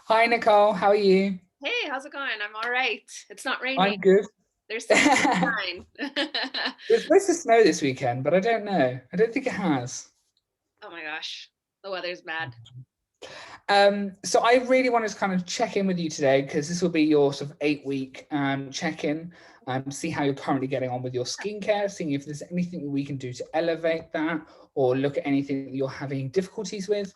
Hi, Nicole. How are you? Hey, how's it going? I'm all right. It's not raining. I'm good. There's some It's sunshine. supposed to snow this weekend, but I don't know. I don't think it has. Oh my gosh, the weather's bad. So I really wanted to kind of check in with you today because this will be your sort of 8 week check-in, see how you're currently getting on with your skincare, seeing if there's anything we can do to elevate that or look at anything that you're having difficulties with.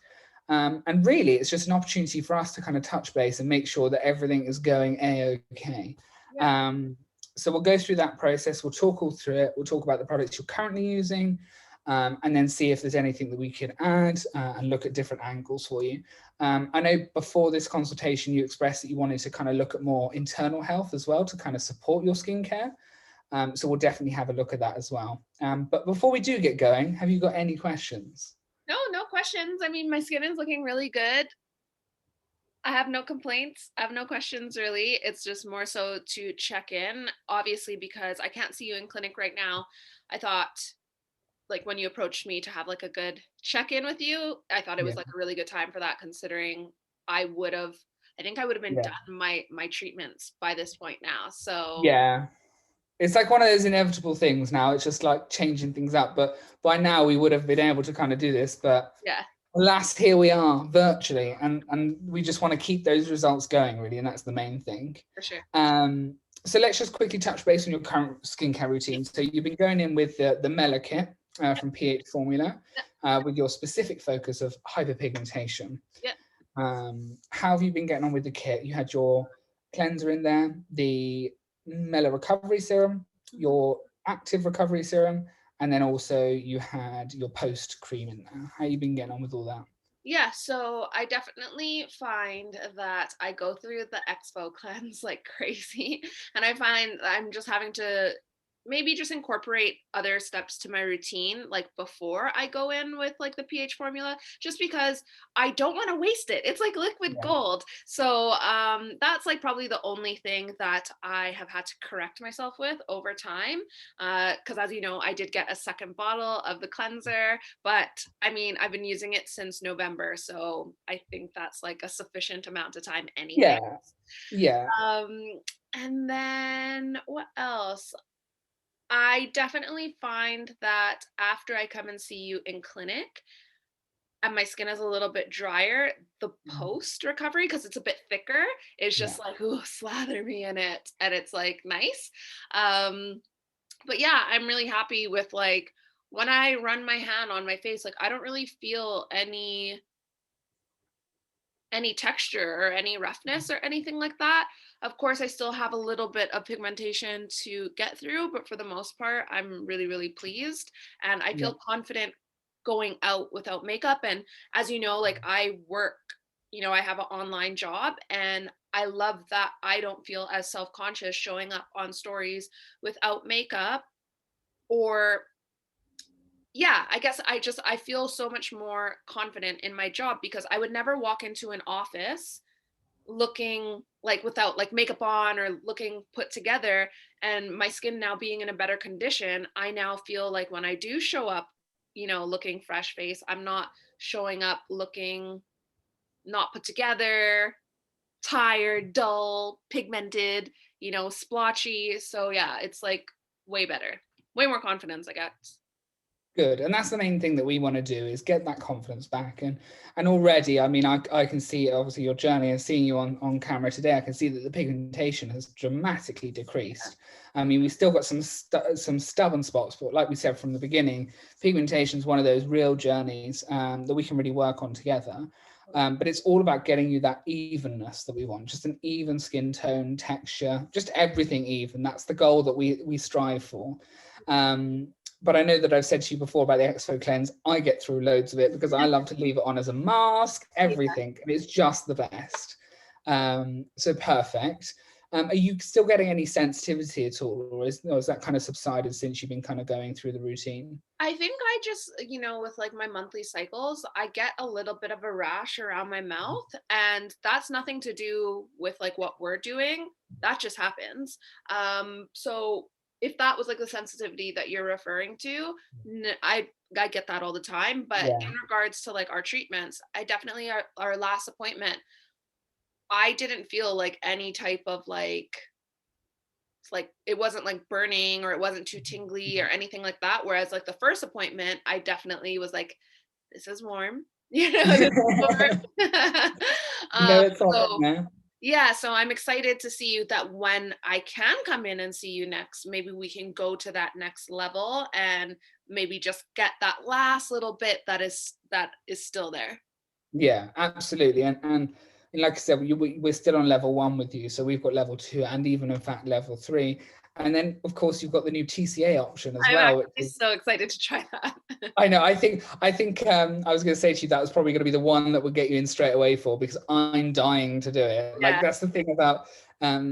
And really, it's just an opportunity for us to kind of touch base and make sure that everything is going a-okay. Yeah. Um, so we'll go through that process. We'll talk all through it. We'll talk about the products you're currently using, and then see if there's anything that we can add and look at different angles for you. I know before this consultation, you expressed that you wanted to kind of look at more internal health as well to kind of support your skincare. So we'll definitely have a look at that as well. But before we do get going, have you got any questions? No, no questions. I mean, my skin is looking really good. I have no complaints. I have no questions really. It's just more so to check in, obviously, because I can't see you in clinic right now. I thought like when you approached me to have like a good check in with you, I thought it Yeah, was like a really good time for that considering I would have I think I would have been yeah, done my treatments by this point now. So, yeah. It's like one of those inevitable things now. It's just like changing things up. But by now we would have been able to kind of do this. But yeah, alas, here we are virtually, and we just want to keep those results going, really, and that's the main thing. for sure. Um, so let's just quickly touch base on your current skincare routine. So you've been going in with the M.E.L.A kit from pHformula Yeah, with your specific focus of hyperpigmentation. yeah. How have you been getting on with the kit? You had your cleanser in there, the M.E.L.A recovery serum, Mhm. your active recovery serum, and then also you had your post cream in there. How you been getting on with all that? Yeah, so I definitely find that I go through the expo cleanse like crazy. And I find I'm just having to maybe just incorporate other steps to my routine like before I go in with like the pH formula, just because I don't want to waste it. It's like liquid Yeah, gold. So that's like probably the only thing that I have had to correct myself with over time. Because as you know, I did get a second bottle of the cleanser, but I mean, I've been using it since November, so I think that's like a sufficient amount of time anyway. yeah, yeah. Um, and then what else? I definitely find that after I come and see you in clinic and my skin is a little bit drier, the post recovery, because it's a bit thicker, is Yeah. just like, ooh, slather me in it. And it's like nice. Um, but yeah, I'm really happy with like when I run my hand on my face, like I don't really feel any texture or any roughness or anything like that. Of course, I still have a little bit of pigmentation to get through, but for the most part, I'm really, really pleased. And I Yeah. feel confident going out without makeup. And as you know, like I work, I have an online job and I love that I don't feel as self conscious showing up on stories without makeup or yeah, I guess I feel so much more confident in my job because I would never walk into an office looking like without like makeup on or looking put together, and my skin now being in a better condition, I now feel like when I do show up, looking fresh face, I'm not showing up looking not put together, tired, dull, pigmented, splotchy. So yeah, it's like way better. Way more confidence, I guess. Good. And that's the main thing that we want to do is get that confidence back. And already, I mean, I can see obviously your journey and seeing you on camera today, I can see that the pigmentation has dramatically decreased. I mean, we still got some stubborn spots, but like we said from the beginning, pigmentation is one of those real journeys that we can really work on together. But it's all about getting you that evenness that we want, just an even skin tone, texture, just everything even. That's the goal that we strive for. But I know that I've said to you before about the Expo cleanse. I get through loads of it because I love to leave it on as a mask, everything, and it's just the best. So perfect. Are you still getting any sensitivity at all, or is that kind of subsided since you've been kind of going through the routine? I think I just, with like my monthly cycles, I get a little bit of a rash around my mouth, and that's nothing to do with like what we're doing. That just happens. So if that was like the sensitivity that you're referring to, I get that all the time. But Yeah, in regards to like our treatments, I definitely our last appointment, I didn't feel like any type of like it wasn't like burning or it wasn't too tingly or anything like that. Whereas like the first appointment, I definitely was like, this is warm, this is warm. No, it's on So there. yeah, so I'm excited to see you that when I can come in and see you next, maybe we can go to that next level and maybe just get that last little bit that is still there. Yeah, absolutely. And like I said, we're still on level 1 with you. So we've got level 2 and even in fact level 3. And then of course you've got the new TCA option as I'm well, which actually is, so excited to try that. I know, I think I was going to say to you that was probably going to be the one that would get you in straight away for, because I'm dying to do it. Like Yeah, that's the thing about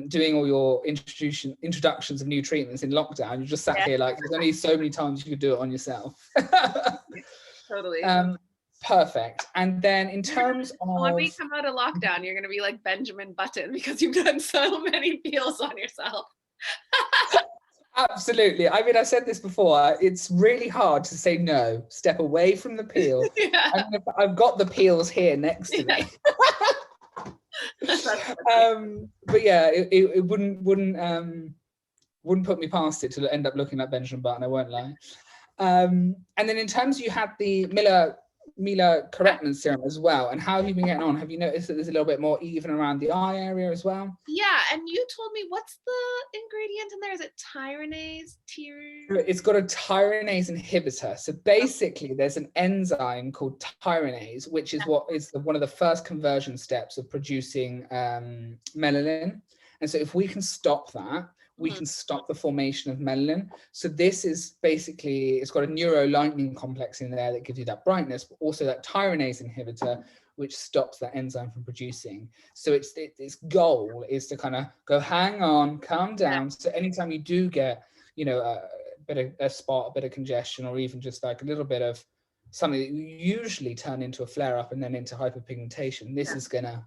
doing all your introductions of new treatments in lockdown. You just sat yeah, here like there's only so many times you could do it on yourself. totally. um, Perfect. And then in You're gonna, terms when of, we come out of lockdown, you're gonna be like Benjamin Button because you've done so many peels on yourself. absolutely. I mean, I said this before. It's really hard to say no. Step away from the peel. Yeah, I've got the peels here next to yeah. me. That's funny. But yeah, it wouldn't put me past it to end up looking like Benjamin Button. I won't lie. And then in terms, you had the M.E.L.A correctness serum as well. And how have you been getting on? Have you noticed that there's a little bit more even around the eye area as well? Yeah, and you told me what's the ingredient in there? Is it tyranase? It's got a tyranase inhibitor. So basically, there's an enzyme called tyranase, which is what is one of the first conversion steps of producing melanin. And so if we can stop that, we can stop the formation of melanin. So this is basically, it's got a neurolightening complex in there that gives you that brightness, but also that tyranase inhibitor, which stops that enzyme from producing. So its goal is to kind of go, hang on, calm down. So anytime you do get, a bit of a spot, a bit of congestion, or even just like a little bit of something that you usually turn into a flare up and then into hyperpigmentation, this is gonna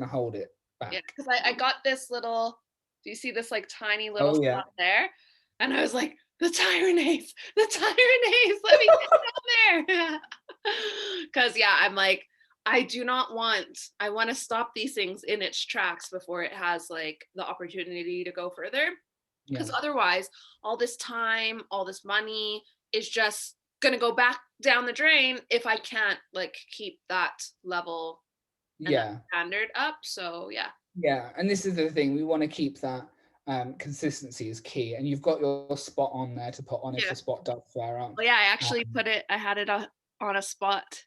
hold it back. Yeah, because I got this little, do you see this like tiny little Oh yeah. spot there? And I was like, the tyranase, let me get down there. Because yeah, I'm like, I want to stop these things in its tracks before it has like the opportunity to go further. Because Yeah. otherwise, all this time, all this money is just gonna go back down the drain if I can't like keep that level and that Yeah. standard up. So yeah. Yeah. And this is the thing, we want to keep that consistency is key. And you've got your spot on there to put on if Yeah. the spot does flare up. Well, yeah, I actually I had it on a spot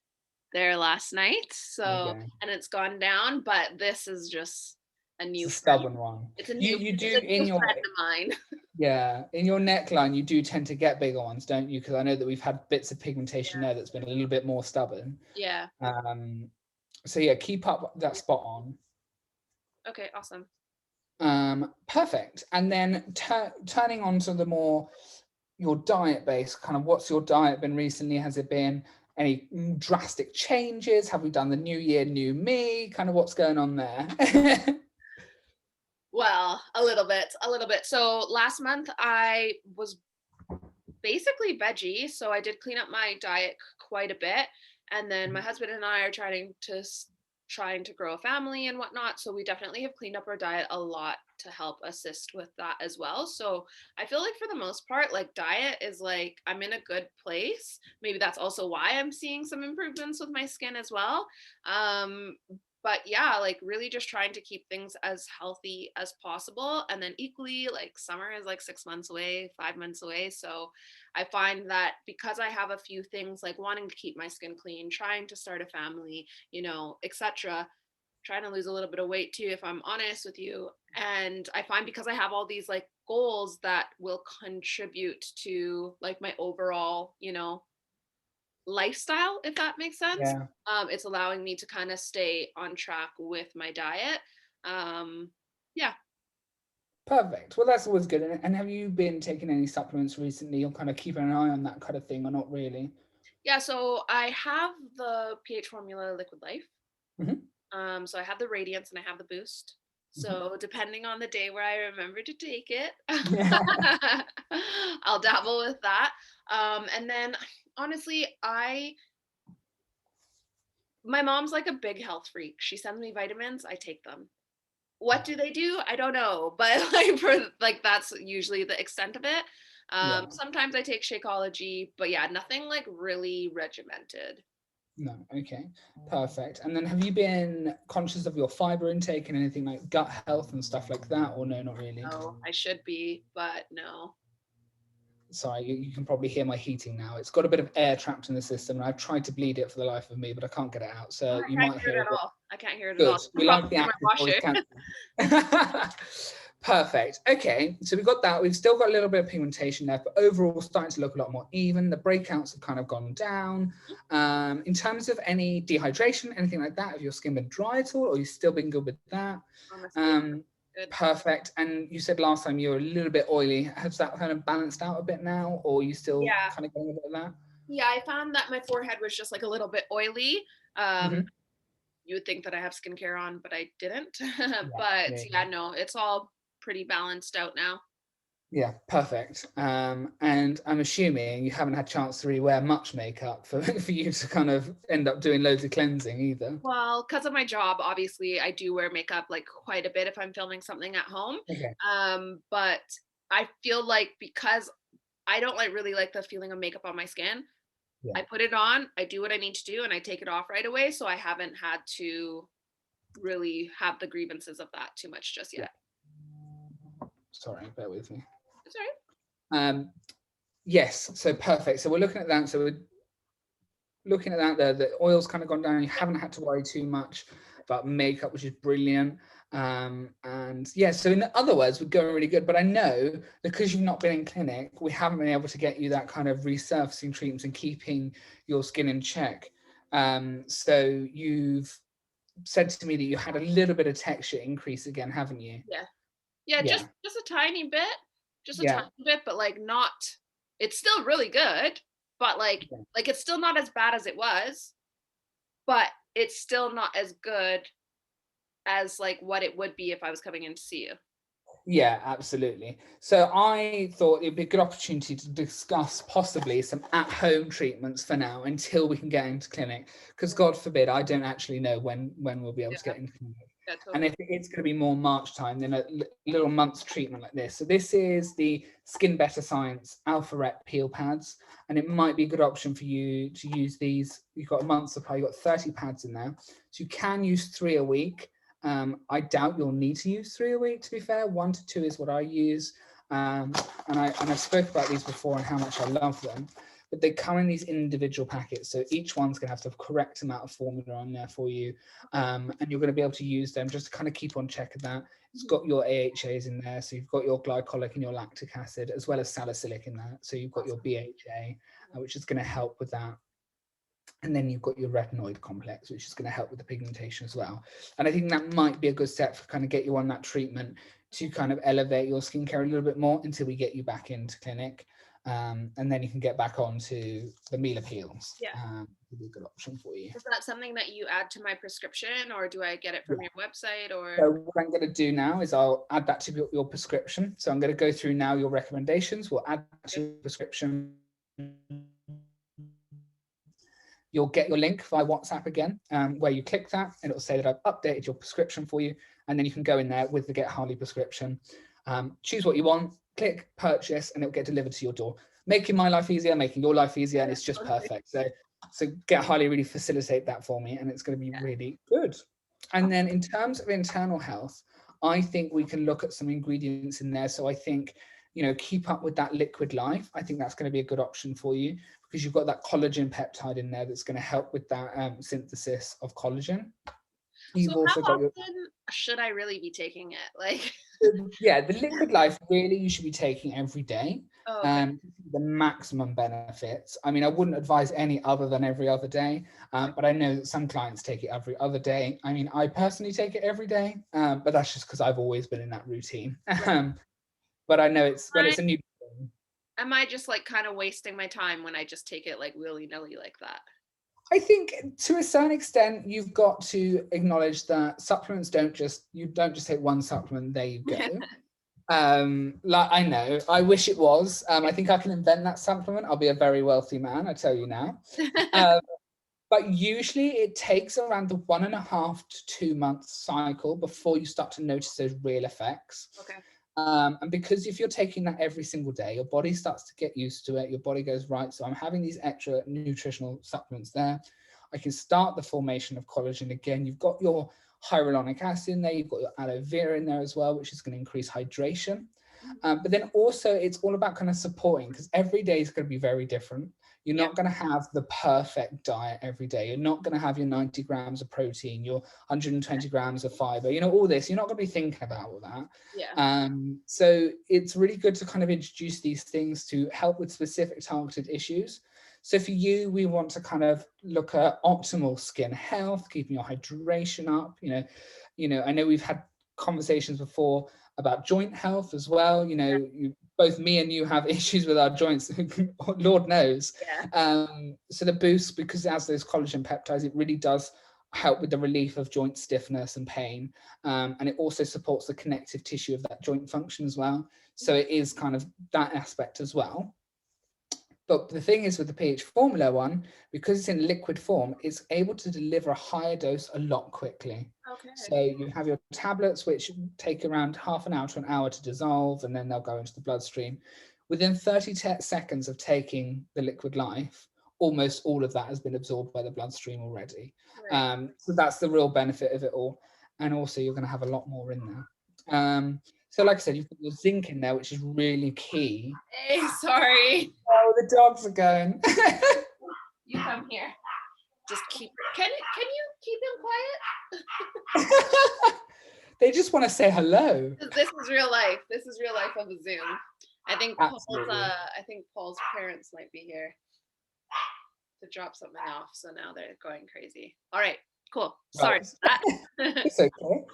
there last night. So, Okay. and it's gone down, but this is just a It's new a friend. stubborn one. It's a You new, you do it's a in new your, friend of mine. yeah, in your neckline, you do tend to get bigger ones, don't you? Because I know that we've had bits of pigmentation Yeah. there that's been a little bit more stubborn. Yeah. So yeah, keep up that spot on. Okay, awesome. Perfect. And then turning on to the more your diet base, kind of what's your diet been recently? Has it been any drastic changes? Have we done the new year, new me? Kind of what's going on there? Well, a little bit, a little bit. So last month I was basically veggie, so I did clean up my diet quite a bit. And then my husband and I are trying to grow a family and whatnot. So we definitely have cleaned up our diet a lot to help assist with that as well. So I feel like for the most part, like diet is like I'm in a good place. Maybe that's also why I'm seeing some improvements with my skin as well. But yeah, like really just trying to keep things as healthy as possible. And then equally, like summer is like 6 months away, 5 months away. So I find that because I have a few things like wanting to keep my skin clean, trying to start a family, etc., trying to lose a little bit of weight too, if I'm honest with you. And I find because I have all these like goals that will contribute to like my overall, lifestyle, if that makes sense. Yeah. It's allowing me to kind of stay on track with my diet. Yeah. Perfect. Well, that's always good. And have you been taking any supplements recently, or kind of keeping an eye on that kind of thing, or not really? Yeah. So I have the pHformula Liquid Life. Hmm. So I have the Radiance and I have the Boost. Hmm. So depending on the day where I remember to take it, Yeah. I'll dabble with that. And then honestly, My mom's like a big health freak. She sends me vitamins, I take them. What do they do? I don't know, but like for like that's usually the extent of it. Yeah. Sometimes I take Shakeology, but yeah, nothing like really regimented. No, okay, perfect. And then have you been conscious of your fiber intake and anything like gut health and stuff like that, or no, not really? No, I should be, but no. Sorry, you can probably hear my heating now. It's got a bit of air trapped in the system, and I've tried to bleed it for the life of me, but I can't get it out. Oh, So I you can't might hear hear it a at bit. all. I can't hear it at all. Good. We like the Probably my active noise washer. cancellation. Perfect. Okay, so we've got that. We've still got a little bit of pigmentation left, but overall starting to look a lot more even. The breakouts have kind of gone down. In terms of any dehydration, anything like that, have your skin been dry at all, or you still been good with that? Honestly, good. Perfect. And you said last time you were a little bit oily. Has that kind of balanced out a bit now, or are you still Yeah. kind of getting a bit of that? Yeah, I found that my forehead was just like a little bit oily. Mm-hmm. You would think that I have skincare on, but I didn't. Yeah, But yeah, yeah, no, it's all pretty balanced out now. yeah, perfect. And I'm assuming you haven't had a chance to really wear much makeup for, for you to kind of end up doing loads of cleansing either. Well, because of my job, obviously, I do wear makeup like quite a bit if I'm filming something at home. Okay. But I feel like because I don't like really like the feeling of makeup on my skin, Yeah. I put it on, I do what I need to do, and I take it off right away. So I haven't had to really have the grievances of that too much just Yeah. yet. Sorry, bear with me. It's all right. Yes, so perfect. So we're looking at that. So we're looking at that. The oil's kind of gone down. You haven't had to worry too much about makeup, which is brilliant. And yeah, so in other words, we're going really good. But I know because you've not been in clinic, we haven't been able to get you that kind of resurfacing treatments and keeping your skin in check. So you've said to me that you had a little bit of texture increase again, haven't you? Yeah. Yeah, Yeah. just a tiny bit. Just a Yeah. tiny bit, but like not it's still really good, but like it's still not as bad as it was, but it's still not as good as like what it would be if I was coming in to see you. Yeah, absolutely. So I thought it'd be a good opportunity to discuss possibly some at-home treatments for now until we can get into clinic. Because God forbid, I don't actually know when we'll be able to Yeah, get into clinic. yeah, And totally. if it's going to be more March time, then a little month's treatment like this. So this is the Skin Better Science Alpha Rep Peel Pads, and it might be a good option for you to use these. You've got a month's supply. You've got 30 pads in there, so you can use 3 a week. I doubt you'll need to use 3 a week, to be fair. 1 to 2 is what I use. And I've spoke about these before and how much I love them. But they come in these individual packets. So each one's going to have the correct amount of formula on there for you. And you're going to be able to use them just to kind of keep on check of that. It's got your AHAs in there. So you've got your glycolic and your lactic acid, as well as salicylic in there. So you've got your BHA, which is going to help with that. And then you've got your retinoid complex, which is going to help with the pigmentation as well. And I think that might be a good step for kind of get you on that treatment to kind of elevate your skincare a little bit more until we get you back into clinic. And then you can get back on to the meal peels. Yeah. Would be a good option for you. Is that something that you add to my prescription, or do I get it from your website, or? So what I'm going to do now is I'll add that to your prescription. So I'm going to go through now your recommendations. We'll add to your prescription. You'll get your link via WhatsApp again, where you click that and it'll say that I've updated your prescription for you. And then you can go in there with the Get Harley prescription, choose what you want, click purchase, and it'll get delivered to your door. Making my life easier, making your life easier, and it's just perfect. So Get Harley really facilitate that for me, and it's going to be really good. And then in terms of internal health, I think we can look at some ingredients in there. So I think, keep up with that liquid life. I think that's going to be a good option for you because you've got that collagen peptide in there that's going to help with that synthesis of collagen. You've So also how got your often should I really be taking it? Like, the liquid life really you should be taking every day. oh, okay. The maximum benefits. I mean, I wouldn't advise any other than every other day, but I know that some clients take it every other day. I mean, I personally take it every day, but that's just because I've always been in that routine. But I know it's when it's a new thing. Am I just like kind of wasting my time when I just take it like willy-nilly like that? I think to a certain extent, you've got to acknowledge that supplements don't just take one supplement, there you go. Like I know, I wish it was. I think I can invent that supplement. I'll be a very wealthy man, I tell you now. But usually it takes around the 1.5 to 2 month cycle before you start to notice those real effects. Okay. And because if you're taking that every single day, your body starts to get used to it. Your body goes, right, so I'm having these extra nutritional supplements there. I can start the formation of collagen again. You've got your hyaluronic acid in there. You've got your aloe vera in there as well, which is going to increase hydration. But then also it's all about kind of supporting, because every day is going to be very different. You're not going to have the perfect diet every day. You're not going to have your 90 grams of protein, your 120 grams of fiber, all this. You're not going to be thinking about all that. Yeah. So it's really good to kind of introduce these things to help with specific targeted issues. So for you, we want to kind of look at optimal skin health, keeping your hydration up. I know we've had conversations before about joint health as well. Both me and you have issues with our joints, Lord knows. Yeah. So the boost, because it has those collagen peptides, it really does help with the relief of joint stiffness and pain. And it also supports the connective tissue of that joint function as well. So it is kind of that aspect as well. But the thing is with the pHformula one, because it's in liquid form, it's able to deliver a higher dose a lot quickly. Okay. So you have your tablets, which take around half an hour to an hour to dissolve, and then they'll go into the bloodstream. Within 30 seconds of taking the liquid life, almost all of that has been absorbed by the bloodstream already. Right. So that's the real benefit of it all. And also you're going to have a lot more in there. So like I said, you've got your zinc in there, which is really key. Hey, sorry. Oh, the dogs are going. You come here. Just can you keep him quiet? They just want to say hello. This is real life. This is real life of a Zoom. I think Paul's parents might be here to drop something off. So now they're going crazy. All right, cool. Sorry for that. It's okay.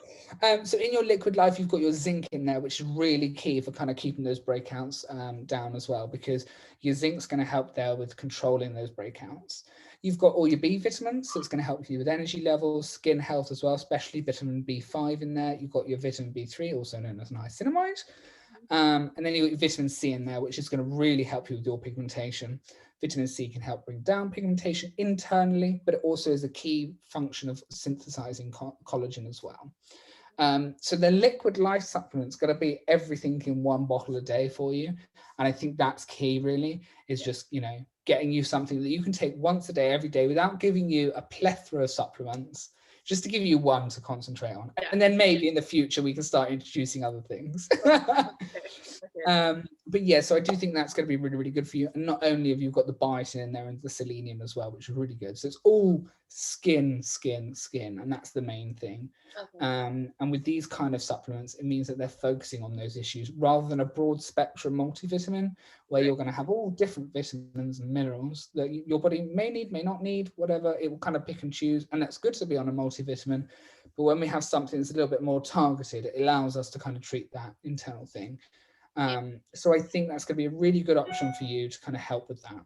So in your liquid life, you've got your zinc in there, which is really key for kind of keeping those breakouts down as well, because your zinc's going to help there with controlling those breakouts. You've got all your B vitamins, so it's going to help you with energy levels, skin health as well, especially vitamin B5 in there. You've got your vitamin B3, also known as niacinamide. And then you've got your vitamin C in there, which is going to really help you with your pigmentation. Vitamin C can help bring down pigmentation internally, but it also is a key function of synthesizing collagen as well. So the liquid life supplement's got to be everything in one bottle a day for you. And I think that's key, really, is just, getting you something that you can take once a day, every day, without giving you a plethora of supplements, just to give you one to concentrate on. Yeah. And then maybe in the future, we can start introducing other things. But yeah, so I do think that's going to be really, really good for you. And not only have you got the biotin in there and the selenium as well, which is really good. So it's all skin, and that's the main thing. Okay. And with these kind of supplements, it means that they're focusing on those issues rather than a broad spectrum multivitamin, where you're going to have all different vitamins and minerals that your body may need, may not need, whatever. It will kind of pick and choose. And that's good to be on a multivitamin. But when we have something that's a little bit more targeted, it allows us to kind of treat that internal thing. So I think that's going to be a really good option for you to kind of help with that.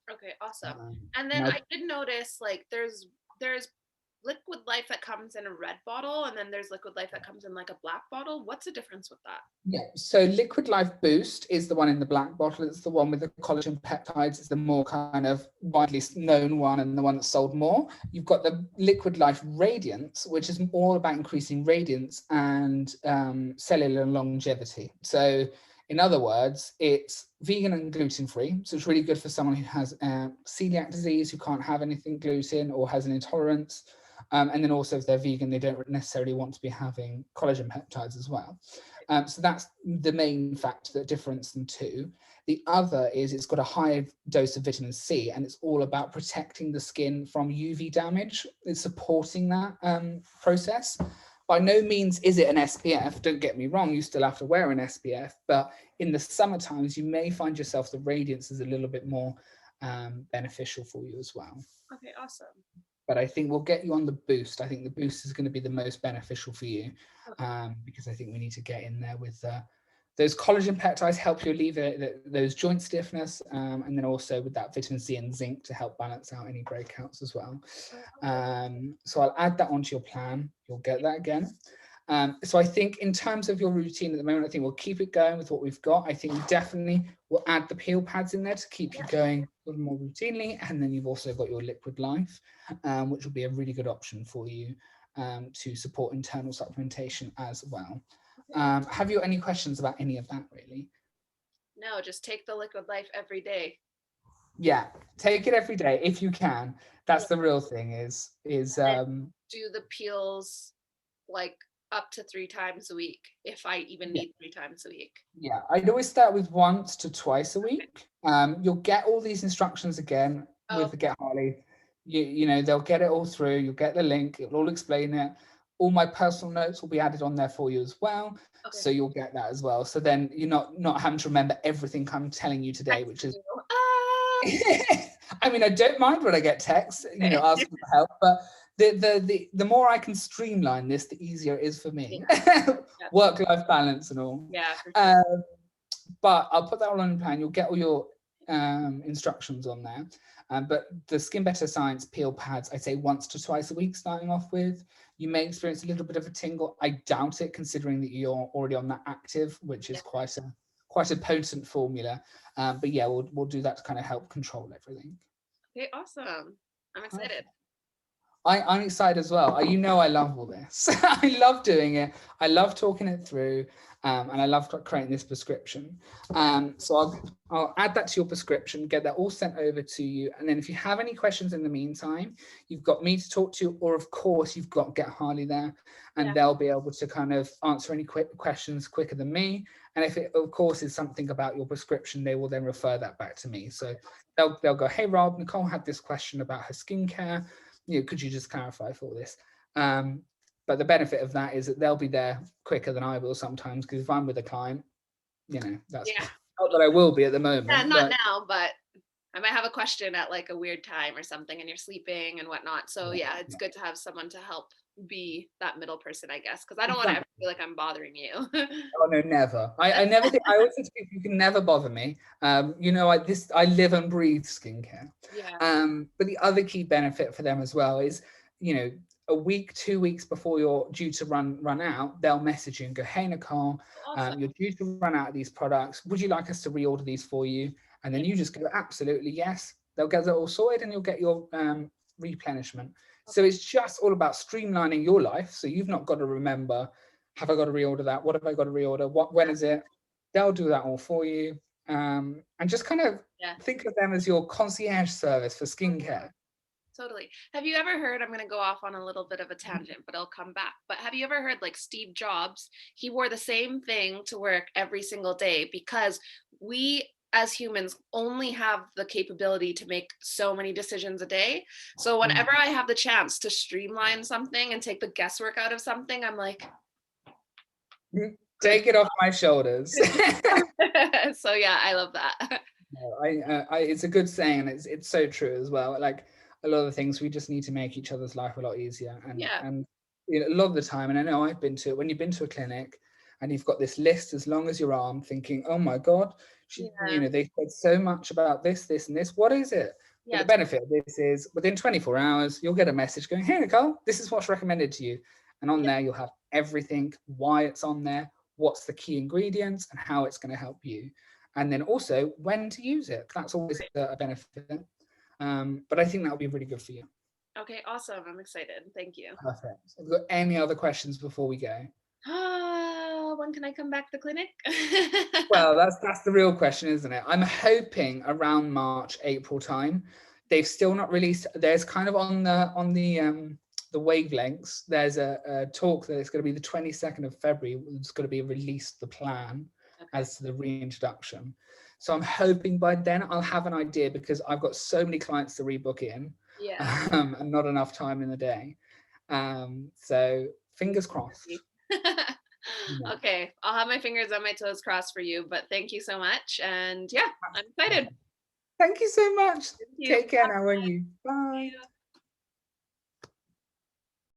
Okay, awesome. And then I did notice, like, there's liquid life that comes in a red bottle, and then there's liquid life that comes in like a black bottle. What's the difference with that? Yeah, so liquid life boost is the one in the black bottle. It's the one with the collagen peptides. It's the more kind of widely known one, and the one that's sold more. You've got the liquid life radiance, which is all about increasing radiance and cellular longevity. So in other words, it's vegan and gluten-free. So it's really good for someone who has celiac disease, who can't have anything gluten or has an intolerance. And then also if they're vegan, they don't necessarily want to be having collagen peptides as well. So that's the main factor that difference them two. The other is it's got a high dose of vitamin C, and it's all about protecting the skin from UV damage. It's supporting that process. By no means is it an SPF, don't get me wrong, you still have to wear an SPF, but in the summer times, you may find yourself the radiance is a little bit more beneficial for you as well. Okay, awesome. But I think we'll get you on the boost. I think the boost is going to be the most beneficial for you, because I think we need to get in there with those collagen peptides, help you alleviate those joint stiffness, and then also with that vitamin C and zinc to help balance out any breakouts as well. So I'll add that onto your plan. You'll get that again. So I think in terms of your routine at the moment, I think we'll keep it going with what we've got. I think we definitely will add the peel pads in there to keep you going more routinely. And then you've also got your Liquid Life, which will be a really good option for you to support internal supplementation as well. Have you any questions about any of that, really? No, just take the Liquid Life every day. Yeah, take it every day if you can. That's the real thing is do the peels like up to 3 times a week if I even need 3 times a week. Yeah, I'd always start with once to twice a week. You'll get all these instructions again with the Get Harley. You know, they'll get it all through. You'll get the link. It'll all explain it. All my personal notes will be added on there for you as well. Okay. So you'll get that as well. So then you're not having to remember everything I'm telling you today, which is I mean, I don't mind when I get texts, you know, asking for help, but the more I can streamline this, the easier it is for me. Work-life balance and all. Yeah. For sure. But I'll put that all on the plan. You'll get all your instructions on there. But the Skin Better Science peel pads, I'd say once to twice a week starting off with. You may experience a little bit of a tingle. I doubt it, considering that you're already on that active, which is quite a potent formula. But yeah, we'll do that to kind of help control everything. Okay, awesome. I'm excited. I'm excited as well. You know, I love all this. I love doing it. I love talking it through, and I love creating this prescription. So I'll add that to your prescription, get that all sent over to you. And then if you have any questions in the meantime, you've got me to talk to, or of course you've got Get Harley there, and they'll be able to kind of answer any quick questions quicker than me. And if it, of course, is something about your prescription, they will then refer that back to me. So they'll go, hey, Rob, Nicole had this question about her skincare. You know, could you just clarify for this? But the benefit of that is that they'll be there quicker than I will sometimes, because if I'm with a client, you know, that's not that I will be at the moment. Yeah, not now, but I might have a question at like a weird time or something and you're sleeping and whatnot. So yeah, it's good to have someone to help be that middle person, I guess, because I don't want to ever feel like I'm bothering you. Oh no, never. I never think. I always think you can never bother me. You know, I live and breathe skincare. Yeah. But the other key benefit for them as well is, you know, a week, 2 weeks before you're due to run out, they'll message you and go, hey Nicole, you're due to run out of these products. Would you like us to reorder these for you? And then you just go, absolutely yes. They'll get it all sorted and you'll get your replenishment. So it's just all about streamlining your life. So you've not got to remember, have I got to reorder that? What have I got to reorder? When is it? They'll do that all for you. And just kind of think of them as your concierge service for skincare. Totally. Have you ever heard, I'm going to go off on a little bit of a tangent, but I'll come back. But have you ever heard like Steve Jobs? He wore the same thing to work every single day because we as humans only have the capability to make so many decisions a day. So whenever I have the chance to streamline something and take the guesswork out of something, I'm like, take it off my shoulders. So yeah, I love that. It's a good saying, and it's so true as well. Like a lot of the things, we just need to make each other's life a lot easier. And you know, a lot of the time, and I know I've been to it, when you've been to a clinic and you've got this list as long as your arm, thinking, oh my God, you know, they said so much about this, and this. What is it? But the benefit of this is within 24 hours, you'll get a message going, hey, Nicole, this is what's recommended to you. And on there, you'll have everything, why it's on there, what's the key ingredients, and how it's going to help you. And then also when to use it. That's always a benefit. But I think that'll be really good for you. Okay, awesome. I'm excited. Thank you. Perfect. Have you got any other questions before we go? When can I come back to clinic? Well, that's the real question, isn't it? I'm hoping around March, April time. They've still not released. There's kind of on the wavelengths. There's a talk that it's going to be the 22nd of February. It's going to be released, the plan as to the reintroduction. So I'm hoping by then I'll have an idea, because I've got so many clients to rebook in, and not enough time in the day. So fingers crossed. Okay, I'll have my fingers on my toes crossed for you, but thank you so much. And yeah, I'm excited. Thank you so much. Take care now, won't you? Bye.